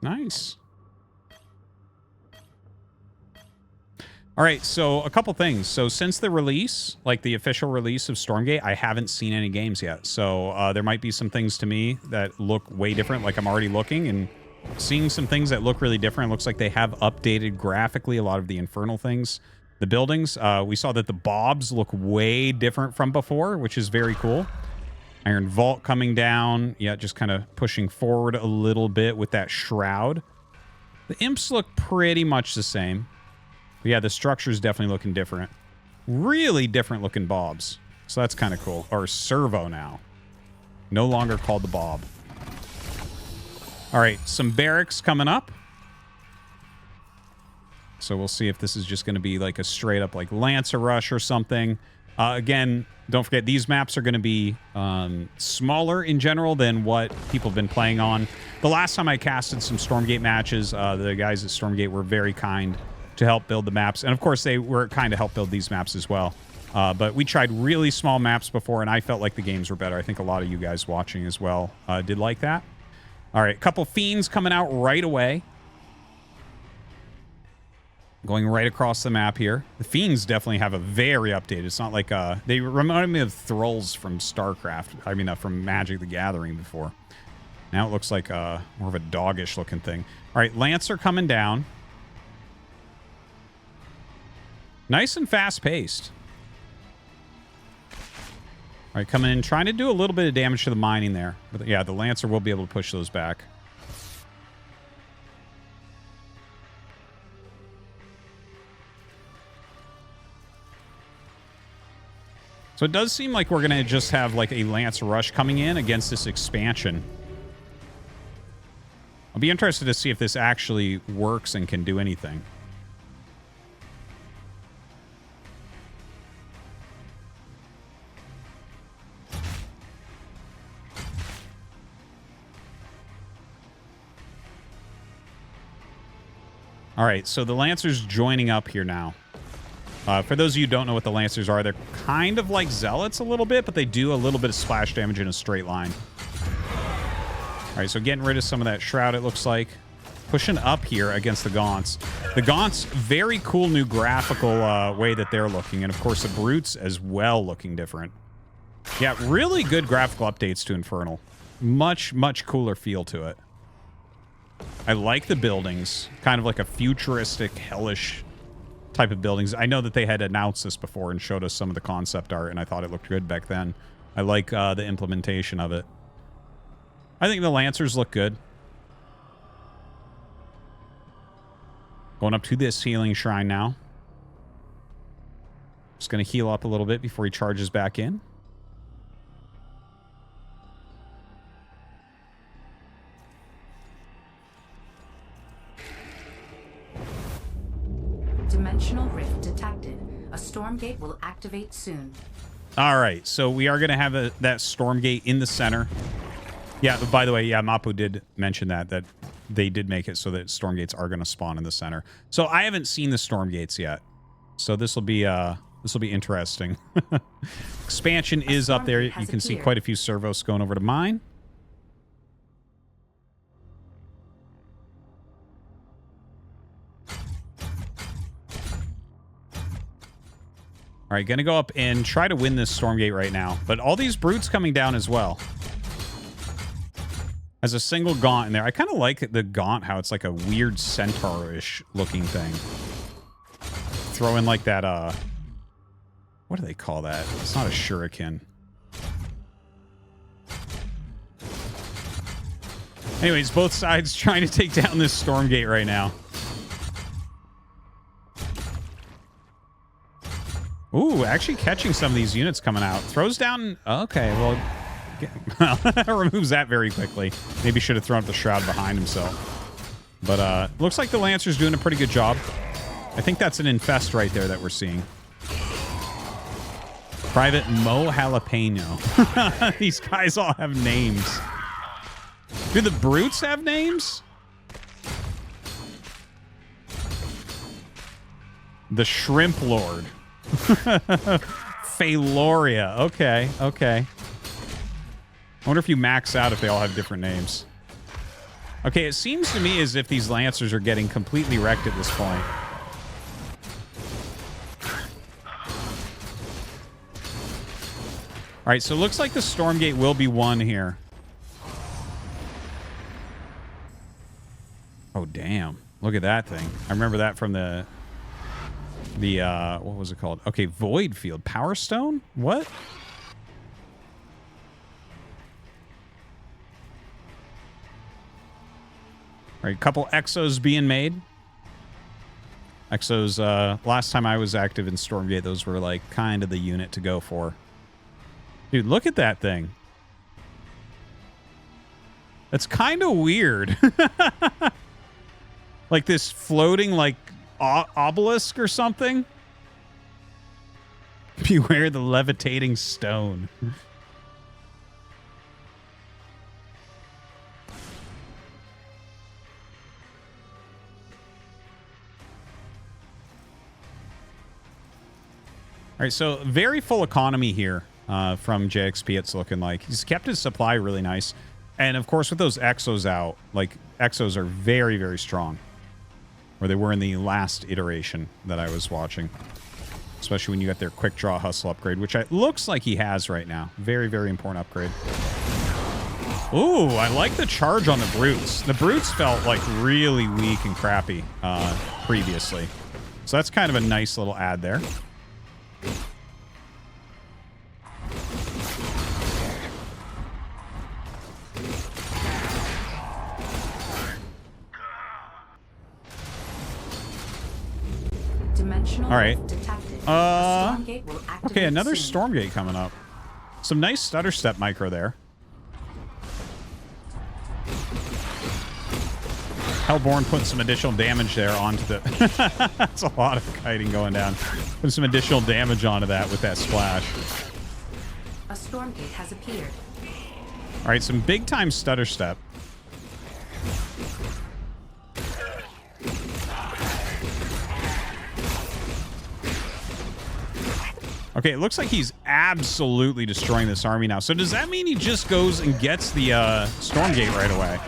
Nice. All right, so a couple things. So since the release, like the official release of Stormgate, I haven't seen any games yet. So there might be some things to me that look way different. Like I'm already looking and seeing some things that look really different. It looks like they have updated graphically a lot of the Infernal things. The buildings, we saw that the bobs look way different from before, which is very cool. Iron Vault coming down. Yeah, just kind of pushing forward a little bit with that shroud. The imps look pretty much the same. But yeah, the structure is definitely looking different. Really different looking bobs. So that's kind of cool. Or servo now. No longer called the bob. All right, some barracks coming up. So we'll see if this is just going to be like a straight up like Lancer Rush or something. Again, don't forget these maps are going to be smaller in general than what people have been playing on. The last time I casted some Stormgate matches, the guys at Stormgate were very kind to help build the maps. And of course, they were kind of help build these maps as well. But we tried really small maps before, and I felt like the games were better. I think a lot of you guys watching as well did like that. All right, couple Fiends coming out right away. Going right across the map here. The Fiends definitely have a very updated. It's not like... they reminded me of Thralls from StarCraft. I mean, from Magic the Gathering before. Now it looks like more of a doggish looking thing. All right, Lancer coming down. Nice and fast-paced. All right, coming in, trying to do a little bit of damage to the mining there. But yeah, the Lancer will be able to push those back. So it does seem like we're going to just have like a Lance Rush coming in against this expansion. I'll be interested to see if this actually works and can do anything. All right, so the Lancers joining up here now. For those of you who don't know what the Lancers are, they're kind of like Zealots a little bit, but they do a little bit of splash damage in a straight line. All right, so getting rid of some of that Shroud, it looks like. Pushing up here against the Gaunts. The Gaunts, very cool new graphical way that they're looking. And, of course, the Brutes as well looking different. Yeah, really good graphical updates to Infernal. Much, much cooler feel to it. I like the buildings. Kind of like a futuristic, hellish type of buildings. I know that they had announced this before and showed us some of the concept art, and I thought it looked good back then. I like the implementation of it. I think the Lancers look good. Going up to this healing shrine now. Just going to heal up a little bit before he charges back in. Dimensional rift detected. A Stormgate will activate soon. All right, so we are going to have that Stormgate in the center. Yeah, by the way, yeah, Mapu did mention that they did make it so that Stormgates are going to spawn in the center. So I haven't seen the Stormgates yet. So this will be interesting. Expansion is up there. You can see quite a few servos going over to mine. All right, going to go up and try to win this Stormgate right now. But all these Brutes coming down as well. As a single Gaunt in there. I kind of like the Gaunt, how it's like a weird centaur-ish looking thing. Throw in like that, what do they call that? It's not a shuriken. Anyways, both sides trying to take down this Stormgate right now. Ooh, actually catching some of these units coming out. Throws down... Okay, well... removes that very quickly. Maybe should have thrown up the Shroud behind himself. But looks like the Lancer's doing a pretty good job. I think that's an infest right there that we're seeing. Private Mo Jalapeno. These guys all have names. Do the Brutes have names? The Shrimp Lord. Phaloria. Okay, okay. I wonder if you max out if they all have different names. Okay, it seems to me as if these Lancers are getting completely wrecked at this point. All right, so it looks like the Stormgate will be won here. Oh, damn. Look at that thing. I remember that from the what was it called? Okay, Void Field. Power Stone? What? All right, couple Exos being made. Exos, last time I was active in Stormgate, those were like kind of the unit to go for. Dude, look at that thing. That's kind of weird. Like this floating like obelisk or something. Beware the levitating stone. All right, so very full economy here from Jayxp, it's looking like. He's kept his supply really nice. And, of course, with those Exos out, like, Exos are very, very strong. Or they were in the last iteration that I was watching. Especially when you got their quick draw hustle upgrade, which looks like he has right now. Very, very important upgrade. Ooh, I like the charge on the Brutes. The Brutes felt, like, really weak and crappy previously. So that's kind of a nice little add there. Dimensional All right. detected. Stormgate will activate Okay, another soon. Stormgate coming up. Some nice stutter step micro there. Hellborn putting some additional damage there onto the... That's a lot of kiting going down. Putting some additional damage onto that with that splash. A Stormgate has appeared. All right, some big-time stutter step. Okay, it looks like he's absolutely destroying this army now. So does that mean he just goes and gets the Stormgate right away?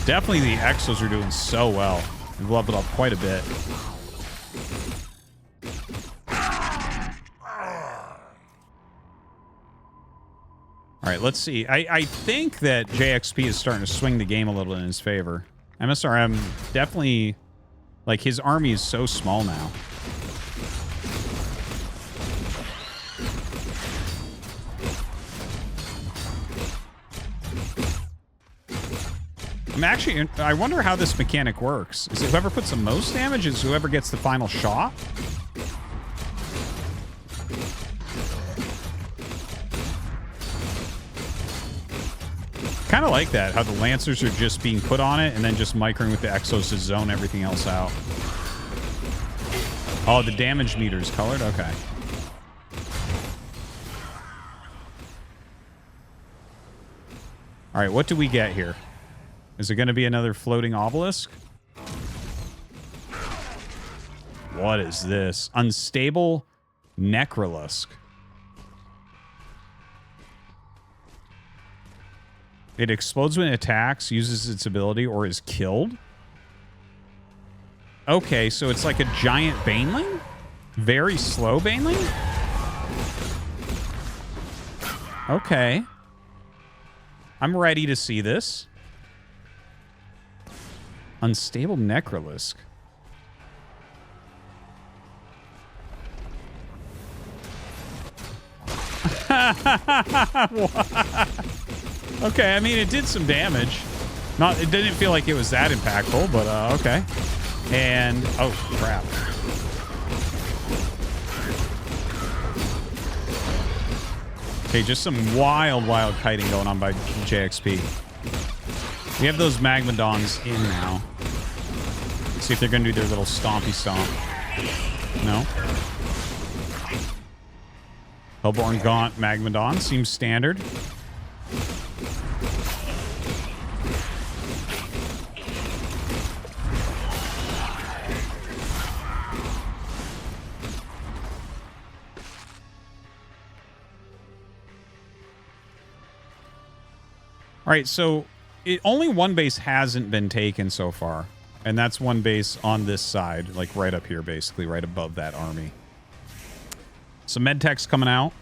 Definitely the Exos are doing so well. They've leveled up quite a bit. All right, let's see. I think that Jayxp is starting to swing the game a little in his favor. MSRM definitely... Like, his army is so small now. I wonder how this mechanic works. Is it whoever puts the most damage? Is whoever gets the final shot? Kind of like that, how the Lancers are just being put on it and then just microing with the Exos to zone everything else out. Oh, the damage meter is colored? Okay. All right, what do we get here? Is it going to be another floating obelisk? What is this? Unstable Necrolisk. It explodes when it attacks, uses its ability, or is killed. Okay, so it's like a giant Baneling? Very slow Baneling? Okay. I'm ready to see this. Unstable Necrolisk. Okay, I mean, it did some damage. It didn't feel like it was that impactful, but okay. And, oh, crap. Okay, just some wild kiting going on by Jayxp. We have those Magmadons in now. Let's see if they're going to do their little stompy stomp. No. Hellborn Gaunt Magmadon seems standard. All right, so only one base hasn't been taken so far. And that's one base on this side, like right up here, basically, right above that army. Some med tech's coming out.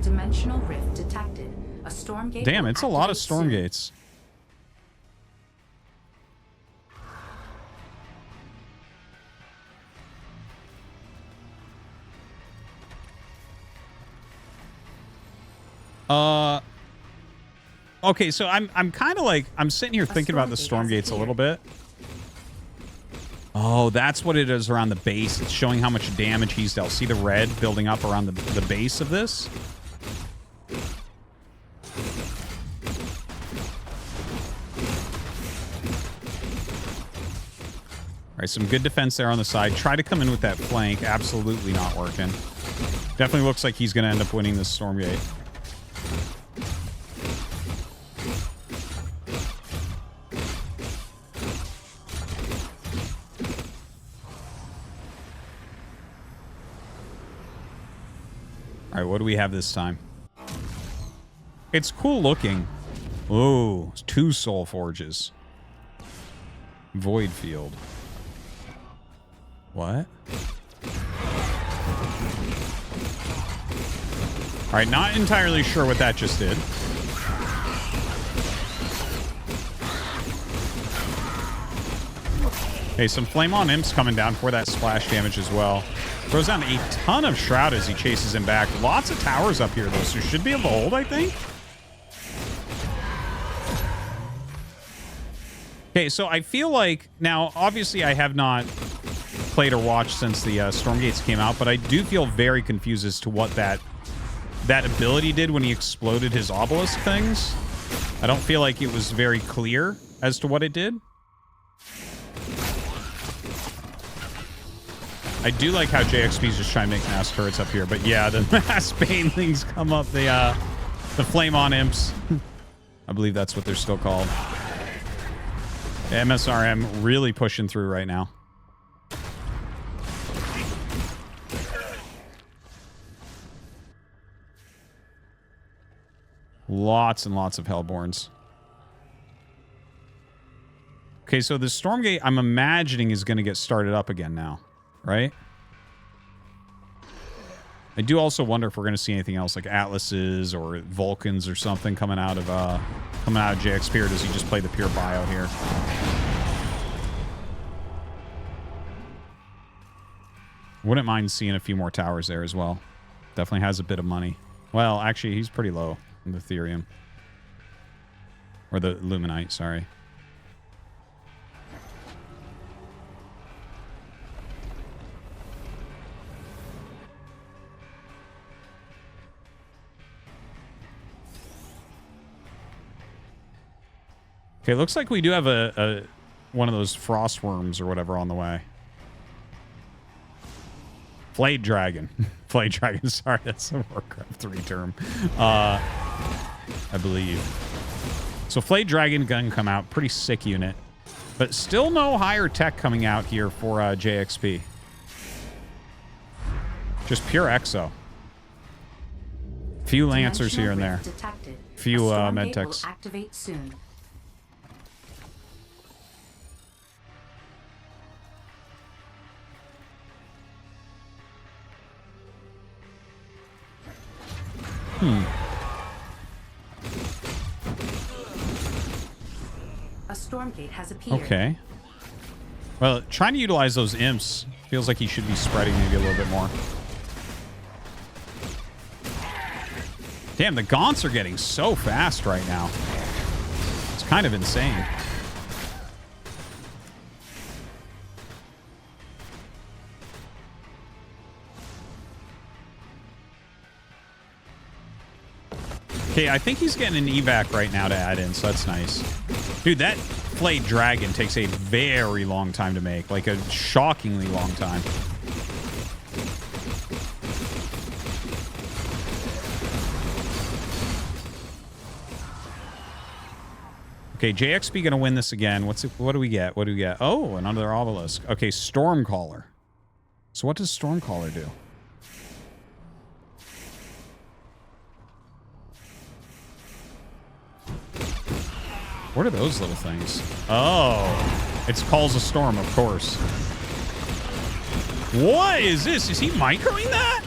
Dimensional rift detected. A Stormgate. Damn, it's a lot of Stormgates. Okay, so I'm kind of like, I'm sitting here thinking about the Stormgates a little bit. Oh, that's what it is around the base. It's showing how much damage he's dealt. See the red building up around the base of this? All right, some good defense there on the side. Try to come in with that flank. Absolutely not working. Definitely looks like he's going to end up winning this Stormgate. All right, what do we have this time? It's cool looking. Oh, 2 soul forges. Void field. What? All right, not entirely sure what that just did. Okay, some Flame on Imps coming down for that splash damage as well. Throws down a ton of Shroud as he chases him back. Lots of towers up here, though, so should be able to hold, I think. Okay, so I feel like... Now, obviously, I have not played or watched since the Stormgates came out, but I do feel very confused as to what that ability did when he exploded his obelisk things. I don't feel like it was very clear as to what it did. I do like how Jayxp is just trying to make mass turrets up here, but yeah, the mass banelings come up, the flame on imps. I believe that's what they're still called. The MSRM really pushing through right now. Lots and lots of Hellborns. Okay, so the Stormgate, I'm imagining, is going to get started up again now. Right? I do also wonder if we're going to see anything else like Atlases or Vulcans or something coming out of Jayxp, or does he just play the pure bio here? Wouldn't mind seeing a few more towers there as well. Definitely has a bit of money. Well, actually, he's pretty low in the Ethereum. Or the Luminite, sorry. Okay, looks like we do have one of those frost worms or whatever on the way. Flayed Dragon. Flayed Dragon, sorry, that's a Warcraft 3 term. I believe. So Flayed Dragon gun come out. Pretty sick unit. But still no higher tech coming out here for Jayxp. Just pure exo. Few Lancers here and there. Few medtechs. Activate soon. A Stormgate has appeared. Okay. Well, trying to utilize those imps feels like he should be spreading maybe a little bit more. Damn, the Gaunts are getting so fast right now. It's kind of insane. Okay, I think he's getting an evac right now to add in, so that's nice. Dude, that Flayed Dragon takes a very long time to make. Like, a shockingly long time. Okay, Jayxp gonna win this again. What do we get? What do we get? Oh, another obelisk. Okay, Stormcaller. So So what does Stormcaller do? What are those little things? Oh, it calls a storm, of course. What is this? Is he microing that?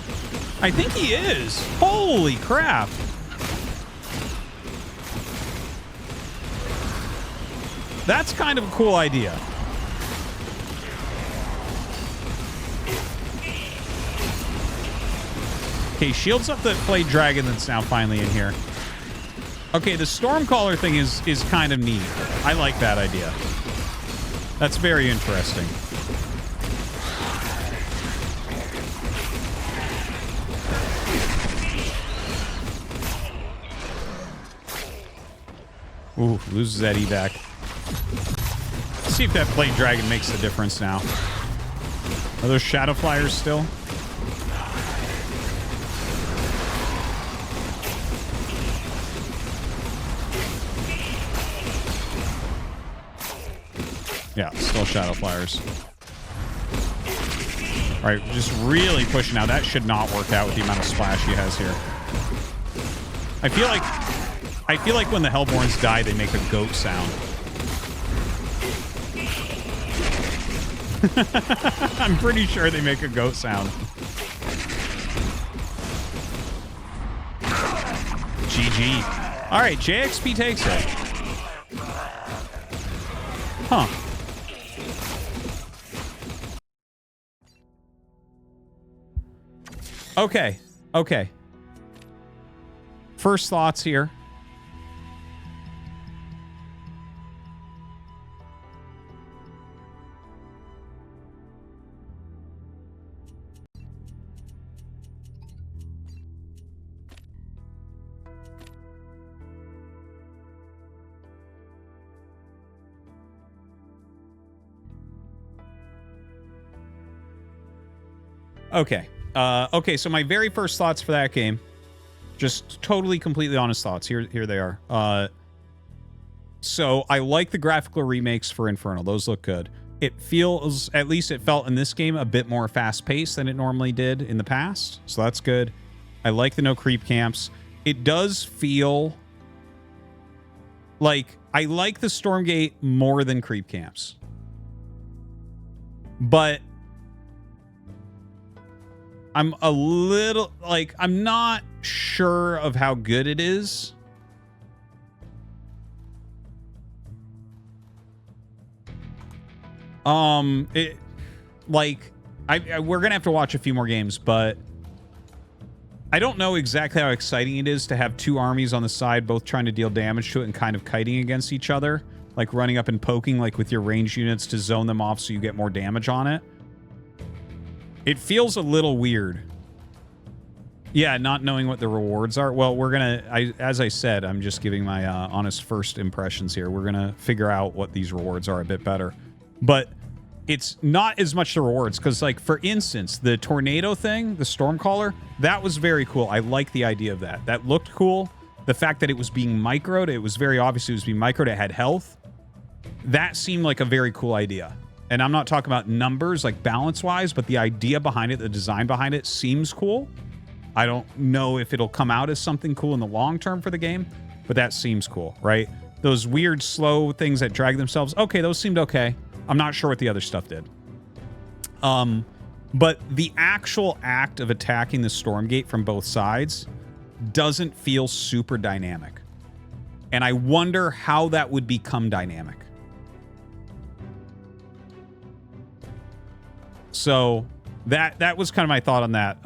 I think he is. Holy crap. That's kind of a cool idea. Okay, shields up the Blade Dragon that's now finally in here. Okay, the Stormcaller thing is kind of neat. I like that idea. That's very interesting. Ooh, loses that evac. Let's see if that Blade Dragon makes a difference now. Are those Shadow Flyers still? Yeah, still Shadow Flyers. All right, just really pushing out. That should not work out with the amount of splash he has here. I feel like when the Hellborns die, they make a goat sound. I'm pretty sure they make a goat sound. GG. All right, Jayxp takes it. Huh. Okay. Okay. First thoughts here. Okay. Okay, so my very first thoughts for that game, just totally, completely honest thoughts. Here they are. So I like the graphical remakes for Infernal. Those look good. It feels, at least it felt in this game, a bit more fast-paced than it normally did in the past. So that's good. I like the no creep camps. It does feel like I like the Stormgate more than creep camps. But I'm a little, like, I'm not sure of how good it is. It, like, we're gonna have to watch a few more games, but I don't know exactly how exciting it is to have two armies on the side, both trying to deal damage to it and kind of kiting against each other, like running up and poking, like with your ranged units to zone them off so you get more damage on it. It feels a little weird. Yeah, not knowing what the rewards are. Well, we're gonna, as I said, I'm just giving my honest first impressions here. We're gonna figure out what these rewards are a bit better. But it's not as much the rewards, because, like, for instance, the tornado thing, the Stormcaller, that was very cool. I like the idea of that. That looked cool. The fact that it was being microed, it was very obvious it was being microed. It had health. That seemed like a very cool idea. And I'm not talking about numbers, like balance-wise, but the idea behind it, the design behind it seems cool. I don't know if it'll come out as something cool in the long term for the game, but that seems cool, right? Those weird, slow things that drag themselves, okay, those seemed okay. I'm not sure what the other stuff did. But the actual act of attacking the Stormgate from both sides doesn't feel super dynamic. And I wonder how that would become dynamic. So that was kind of my thought on that.